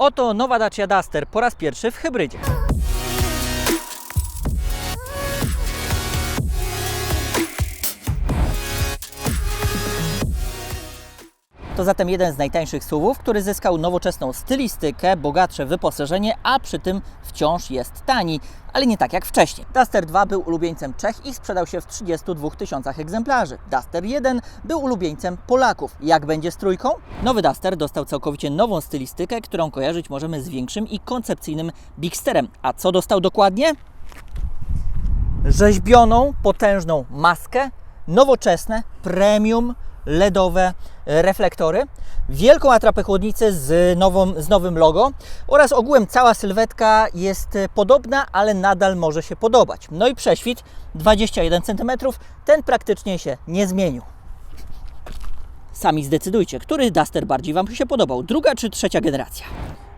Oto nowa Dacia Duster po raz pierwszy w hybrydzie. To zatem jeden z najtańszych SUV-ów, który zyskał nowoczesną stylistykę, bogatsze wyposażenie, a przy tym wciąż jest tani, ale nie tak jak wcześniej. Duster 2 był ulubieńcem Czech i sprzedał się w 32 tysiącach egzemplarzy. Duster 1 był ulubieńcem Polaków. Jak będzie z trójką? Nowy Duster dostał całkowicie nową stylistykę, którą kojarzyć możemy z większym i koncepcyjnym Bigsterem. A co dostał dokładnie? Rzeźbioną, potężną maskę, nowoczesne, premium, LEDowe reflektory, wielką atrapę chłodnicy z nowym logo oraz ogółem cała sylwetka jest podobna, ale nadal może się podobać. No i prześwit 21 cm, ten praktycznie się nie zmienił. Sami zdecydujcie, który Duster bardziej Wam się podobał, druga czy trzecia generacja.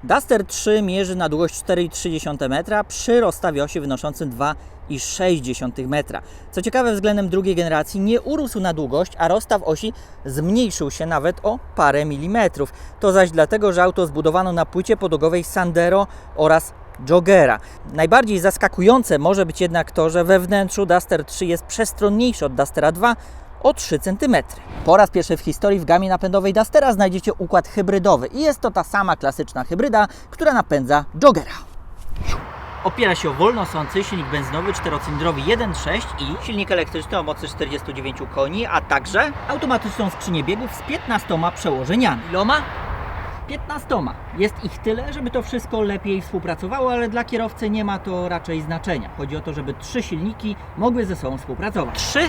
Duster 3 mierzy na długość 4,3 metra przy rozstawie osi wynoszącym 2,6 metra. Co ciekawe, względem drugiej generacji nie urósł na długość, a rozstaw osi zmniejszył się nawet o parę milimetrów. To zaś dlatego, że auto zbudowano na płycie podłogowej Sandero oraz Joggera. Najbardziej zaskakujące może być jednak to, że we wnętrzu Duster 3 jest przestronniejszy od Dustera 2 o 3 cm. Po raz pierwszy w historii w gamie napędowej Dustera znajdziecie układ hybrydowy i jest to ta sama klasyczna hybryda, która napędza Joggera. Opiera się o wolnosący silnik benzynowy 4-cylindrowy 1.6 i silnik elektryczny o mocy 49 koni, a także automatyczną skrzynię biegów z 15 przełożeniami. Iloma? 15. Jest ich tyle, żeby to wszystko lepiej współpracowało, ale dla kierowcy nie ma to raczej znaczenia. Chodzi o to, żeby 3 silniki mogły ze sobą współpracować. 3?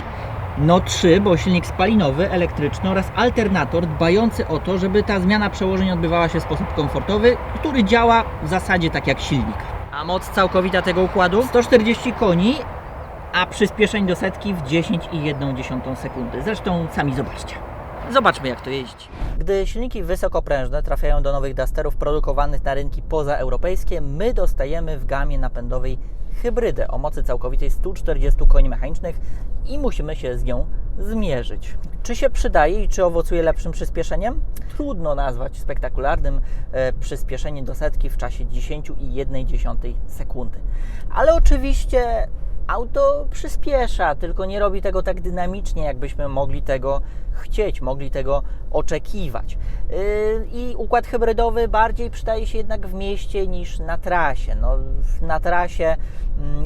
No 3, bo silnik spalinowy, elektryczny oraz alternator dbający o to, żeby ta zmiana przełożeń odbywała się w sposób komfortowy, który działa w zasadzie tak jak silnik. A moc całkowita tego układu? 140 koni, a przyspieszeń do setki w 10,1 sekundy. Zresztą sami zobaczcie. Zobaczmy, jak to jeździ. Gdy silniki wysokoprężne trafiają do nowych Dusterów produkowanych na rynki pozaeuropejskie, my dostajemy w gamie napędowej hybrydę o mocy całkowitej 140 koni mechanicznych i musimy się z nią zmierzyć. Czy się przydaje i czy owocuje lepszym przyspieszeniem? Trudno nazwać spektakularnym przyspieszeniem do setki w czasie 10,1 sekundy. Ale oczywiście auto przyspiesza, tylko nie robi tego tak dynamicznie, jakbyśmy mogli tego chcieć, mogli tego oczekiwać. I układ hybrydowy bardziej przydaje się jednak w mieście niż na trasie. No, na trasie,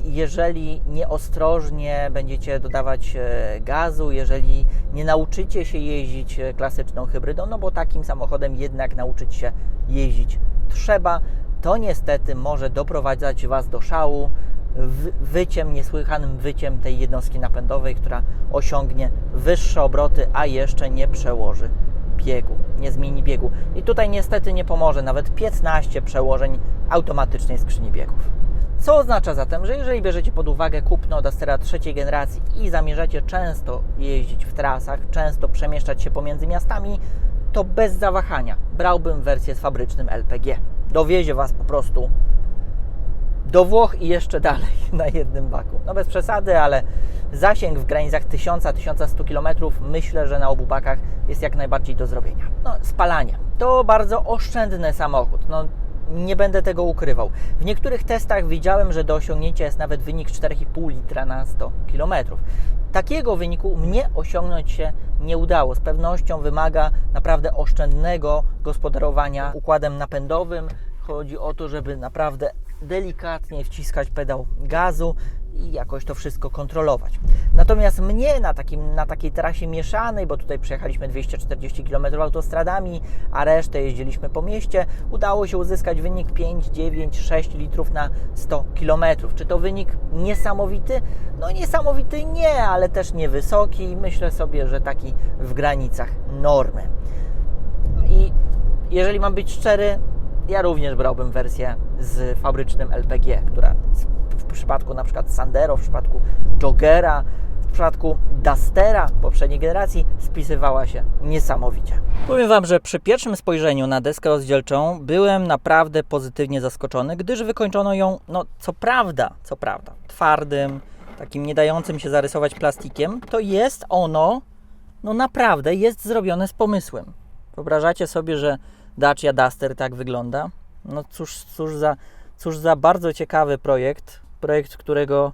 jeżeli nieostrożnie będziecie dodawać gazu, jeżeli nie nauczycie się jeździć klasyczną hybrydą, no bo takim samochodem jednak nauczyć się jeździć trzeba, to niestety może doprowadzać Was do szału, niesłychanym wyciem tej jednostki napędowej, która osiągnie wyższe obroty, a jeszcze nie przełoży biegu, nie zmieni biegu. I tutaj niestety nie pomoże nawet 15 przełożeń automatycznej skrzyni biegów. Co oznacza zatem, że jeżeli bierzecie pod uwagę kupno Dustera trzeciej generacji i zamierzacie często jeździć w trasach, często przemieszczać się pomiędzy miastami, to bez zawahania brałbym wersję z fabrycznym LPG. Dowiezie Was po prostu do Włoch i jeszcze dalej na jednym baku. No bez przesady, ale zasięg w granicach 1000-1100 km myślę, że na obu bakach jest jak najbardziej do zrobienia. No, spalanie. To bardzo oszczędny samochód. No, nie będę tego ukrywał. W niektórych testach widziałem, że do osiągnięcia jest nawet wynik 4,5 litra na 100 km. Takiego wyniku mnie osiągnąć się nie udało. Z pewnością wymaga naprawdę oszczędnego gospodarowania układem napędowym. Chodzi o to, żeby naprawdę delikatnie wciskać pedał gazu i jakoś to wszystko kontrolować. Natomiast mnie na takiej trasie mieszanej, bo tutaj przejechaliśmy 240 km autostradami, a resztę jeździliśmy po mieście, udało się uzyskać wynik 5, 9, 6 litrów na 100 km. Czy to wynik niesamowity? No niesamowity nie, ale też niewysoki. Myślę sobie, że taki w granicach normy. I jeżeli mam być szczery, ja również brałbym wersję z fabrycznym LPG, która w przypadku na przykład Sandero, w przypadku Joggera, w przypadku Dustera poprzedniej generacji spisywała się niesamowicie. Powiem Wam, że przy pierwszym spojrzeniu na deskę rozdzielczą byłem naprawdę pozytywnie zaskoczony, gdyż wykończono ją, no co prawda, twardym, takim nie dającym się zarysować plastikiem, to jest ono, no naprawdę jest zrobione z pomysłem. Wyobrażacie sobie, że Dacia Duster tak wygląda? No cóż za bardzo ciekawy projekt, którego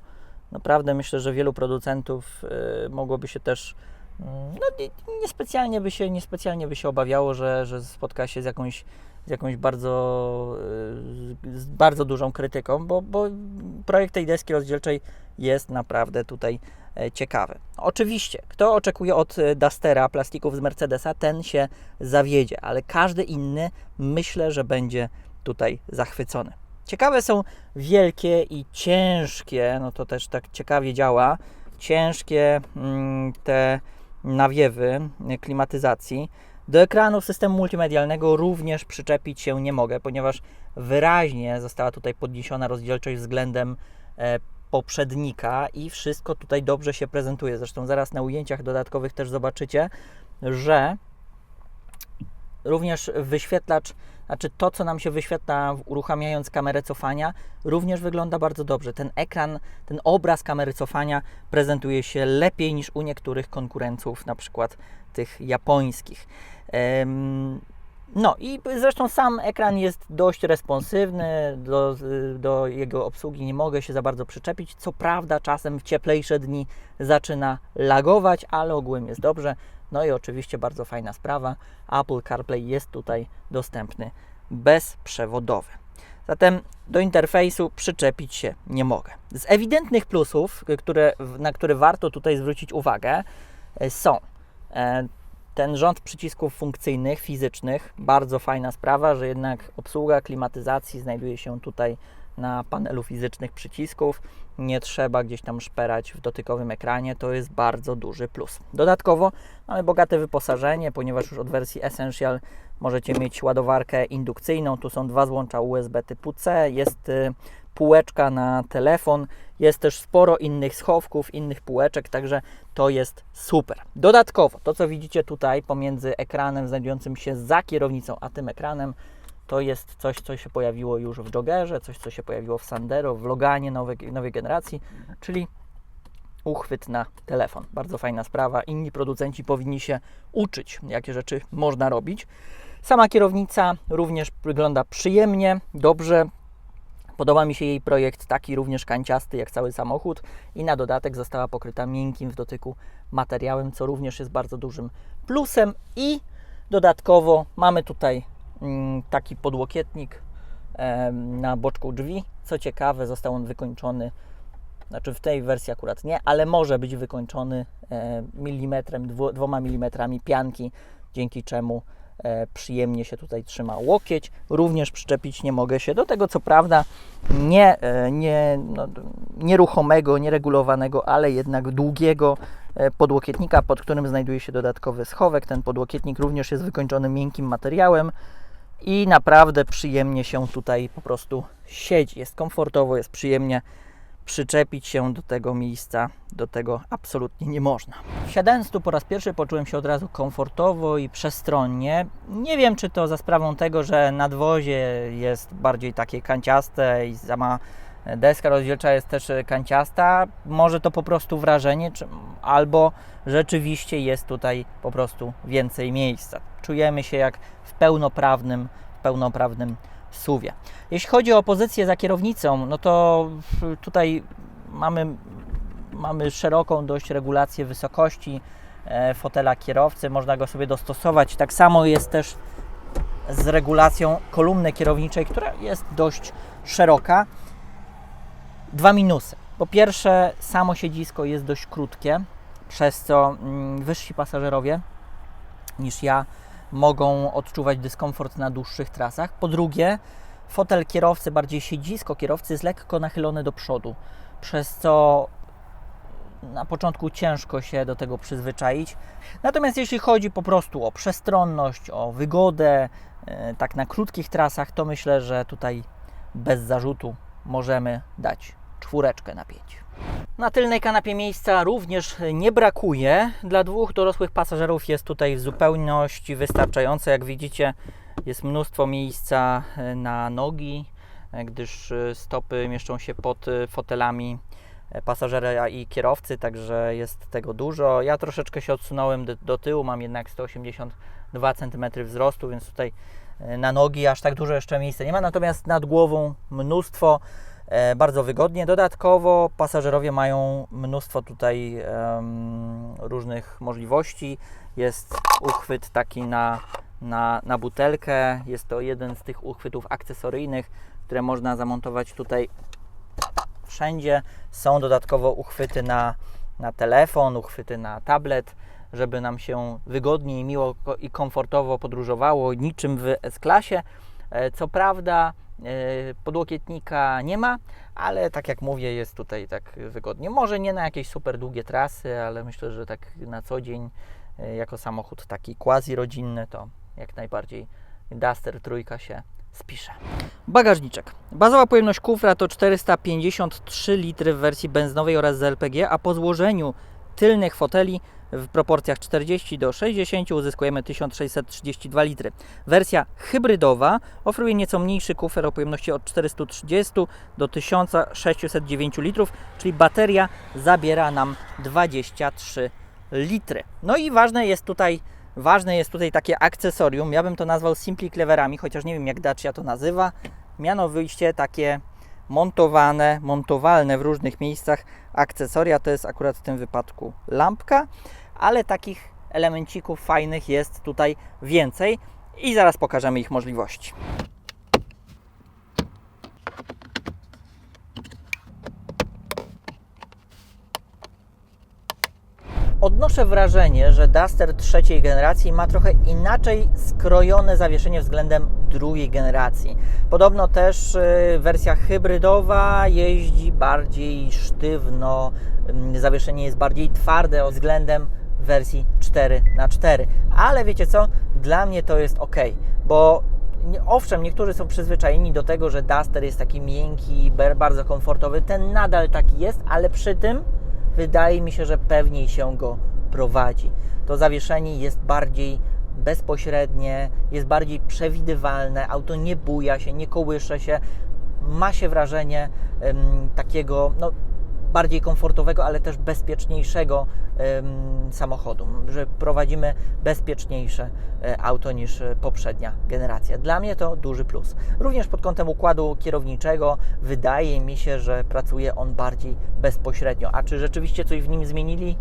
naprawdę myślę, że wielu producentów mogłoby się też niespecjalnie by się obawiało, że spotka się z jakąś bardzo dużą krytyką, bo projekt tej deski rozdzielczej jest naprawdę tutaj ciekawy. Oczywiście, kto oczekuje od Dustera plastików z Mercedesa, ten się zawiedzie, ale każdy inny myślę, że będzie tutaj zachwycony. Ciekawe są wielkie i ciężkie, no to też tak ciekawie działa, ciężkie te nawiewy klimatyzacji. Do ekranu systemu multimedialnego również przyczepić się nie mogę, ponieważ wyraźnie została tutaj podniesiona rozdzielczość względem poprzednika i wszystko tutaj dobrze się prezentuje. Zresztą zaraz na ujęciach dodatkowych też zobaczycie, że również wyświetlacz, znaczy to, co nam się wyświetla uruchamiając kamerę cofania, również wygląda bardzo dobrze. Ten ekran, ten obraz kamery cofania prezentuje się lepiej niż u niektórych konkurentów, na przykład tych japońskich. No i zresztą sam ekran jest dość responsywny, do jego obsługi nie mogę się za bardzo przyczepić. Co prawda czasem w cieplejsze dni zaczyna lagować, ale ogółem jest dobrze. No i oczywiście bardzo fajna sprawa, Apple CarPlay jest tutaj dostępny bezprzewodowy. Zatem do interfejsu przyczepić się nie mogę. Z ewidentnych plusów, na które warto tutaj zwrócić uwagę, są ten rząd przycisków funkcyjnych, fizycznych, bardzo fajna sprawa, że jednak obsługa klimatyzacji znajduje się tutaj na panelu fizycznych przycisków. Nie trzeba gdzieś tam szperać w dotykowym ekranie, to jest bardzo duży plus. Dodatkowo mamy bogate wyposażenie, ponieważ już od wersji Essential możecie mieć ładowarkę indukcyjną. Tu są dwa złącza USB typu C, jest półeczka na telefon, jest też sporo innych schowków, innych półeczek, także to jest super. Dodatkowo to, co widzicie tutaj pomiędzy ekranem znajdującym się za kierownicą, a tym ekranem, to jest coś, co się pojawiło już w Joggerze, coś, co się pojawiło w Sandero, w Loganie nowej generacji, czyli uchwyt na telefon. Bardzo fajna sprawa. Inni producenci powinni się uczyć, jakie rzeczy można robić. Sama kierownica również wygląda przyjemnie, dobrze. Podoba mi się jej projekt, taki również kanciasty jak cały samochód i na dodatek została pokryta miękkim w dotyku materiałem, co również jest bardzo dużym plusem. I dodatkowo mamy tutaj taki podłokietnik na boczku drzwi. Co ciekawe, został on wykończony, znaczy w tej wersji akurat nie, ale może być wykończony dwoma milimetrami pianki, dzięki czemu przyjemnie się tutaj trzyma łokieć. Również przyczepić nie mogę się do tego, co prawda nieruchomego, nieregulowanego, ale jednak długiego podłokietnika, pod którym znajduje się dodatkowy schowek. Ten podłokietnik również jest wykończony miękkim materiałem i naprawdę przyjemnie się tutaj po prostu siedzi. Jest komfortowo, jest przyjemnie. Przyczepić się do tego miejsca, do tego absolutnie nie można. Siadając tu po raz pierwszy poczułem się od razu komfortowo i przestronnie. Nie wiem, czy to za sprawą tego, że nadwozie jest bardziej takie kanciaste i sama deska rozdzielcza jest też kanciasta. Może to po prostu wrażenie, albo rzeczywiście jest tutaj po prostu więcej miejsca. Czujemy się jak w pełnoprawnym SUV-ie. Jeśli chodzi o pozycję za kierownicą, no to tutaj mamy szeroką dość regulację wysokości fotela kierowcy, można go sobie dostosować. Tak samo jest też z regulacją kolumny kierowniczej, która jest dość szeroka. Dwa minusy. Po pierwsze, samo siedzisko jest dość krótkie, przez co wyżsi pasażerowie niż ja mogą odczuwać dyskomfort na dłuższych trasach. Po drugie, fotel kierowcy, bardziej siedzisko kierowcy jest lekko nachylone do przodu, przez co na początku ciężko się do tego przyzwyczaić. Natomiast jeśli chodzi po prostu o przestronność, o wygodę, tak na krótkich trasach, to myślę, że tutaj bez zarzutu możemy dać 4 na 5. Na tylnej kanapie miejsca również nie brakuje. Dla 2 dorosłych pasażerów jest tutaj w zupełności wystarczające. Jak widzicie, jest mnóstwo miejsca na nogi, gdyż stopy mieszczą się pod fotelami pasażera i kierowcy, także jest tego dużo. Ja troszeczkę się odsunąłem do tyłu, mam jednak 182 cm wzrostu, więc tutaj na nogi aż tak dużo jeszcze miejsca nie ma, natomiast nad głową mnóstwo, bardzo wygodnie. Dodatkowo pasażerowie mają mnóstwo tutaj różnych możliwości. Jest uchwyt taki na butelkę, jest to jeden z tych uchwytów akcesoryjnych, które można zamontować tutaj wszędzie. Są dodatkowo uchwyty na telefon, uchwyty na tablet, żeby nam się wygodniej, miło i komfortowo podróżowało, niczym w S-klasie. Co prawda podłokietnika nie ma, ale tak jak mówię, jest tutaj tak wygodnie. Może nie na jakieś super długie trasy, ale myślę, że tak na co dzień jako samochód taki quasi-rodzinny to jak najbardziej Duster trójka się spisze. Bagażniczek. Bazowa pojemność kufra to 453 litry w wersji benzynowej oraz z LPG, a po złożeniu tylnych foteli w proporcjach 40:60 uzyskujemy 1632 litry. Wersja hybrydowa oferuje nieco mniejszy kufer o pojemności od 430 do 1609 litrów, czyli bateria zabiera nam 23 litry. No i ważne jest tutaj takie akcesorium, ja bym to nazwał Simply Cleverami, chociaż nie wiem jak Dacia to nazywa, mianowicie takie montowalne w różnych miejscach akcesoria, to jest akurat w tym wypadku lampka, ale takich elemencików fajnych jest tutaj więcej i zaraz pokażemy ich możliwości. Odnoszę wrażenie, że Duster trzeciej generacji ma trochę inaczej skrojone zawieszenie względem drugiej generacji. Podobno też wersja hybrydowa jeździ bardziej sztywno, zawieszenie jest bardziej twarde względem wersji 4x4. Ale wiecie co? Dla mnie to jest ok, bo owszem, niektórzy są przyzwyczajeni do tego, że Duster jest taki miękki, bardzo komfortowy. Ten nadal taki jest, ale przy tym wydaje mi się, że pewniej się go prowadzi. To zawieszenie jest bardziej bezpośrednie, jest bardziej przewidywalne, auto nie buja się, nie kołysze się, ma się wrażenie takiego bardziej komfortowego, ale też bezpieczniejszego samochodu, że prowadzimy bezpieczniejsze auto niż poprzednia generacja. Dla mnie to duży plus. Również pod kątem układu kierowniczego wydaje mi się, że pracuje on bardziej bezpośrednio. A czy rzeczywiście coś w nim zmienili?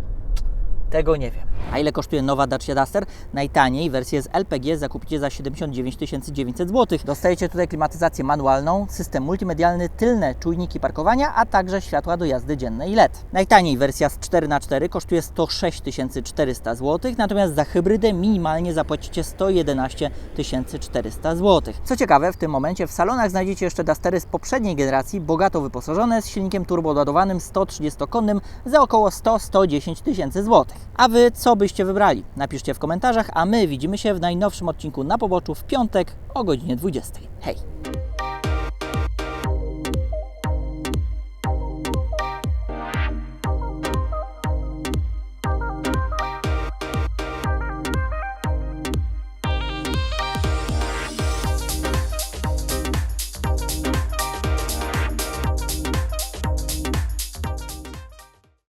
Tego nie wiem. A ile kosztuje nowa Dacia Duster? Najtaniej wersję z LPG zakupicie za 79 900 zł. Dostajecie tutaj klimatyzację manualną, system multimedialny, tylne czujniki parkowania, a także światła do jazdy dziennej LED. Najtaniej wersja z 4x4 kosztuje 106 400 zł, natomiast za hybrydę minimalnie zapłacicie 111 400 zł. Co ciekawe, w tym momencie w salonach znajdziecie jeszcze Dustery z poprzedniej generacji, bogato wyposażone, z silnikiem turboładowanym 130-konnym za około 100-110 tysięcy złotych. A Wy co byście wybrali? Napiszcie w komentarzach, a my widzimy się w najnowszym odcinku Na Poboczu w piątek o godzinie 20. Hej!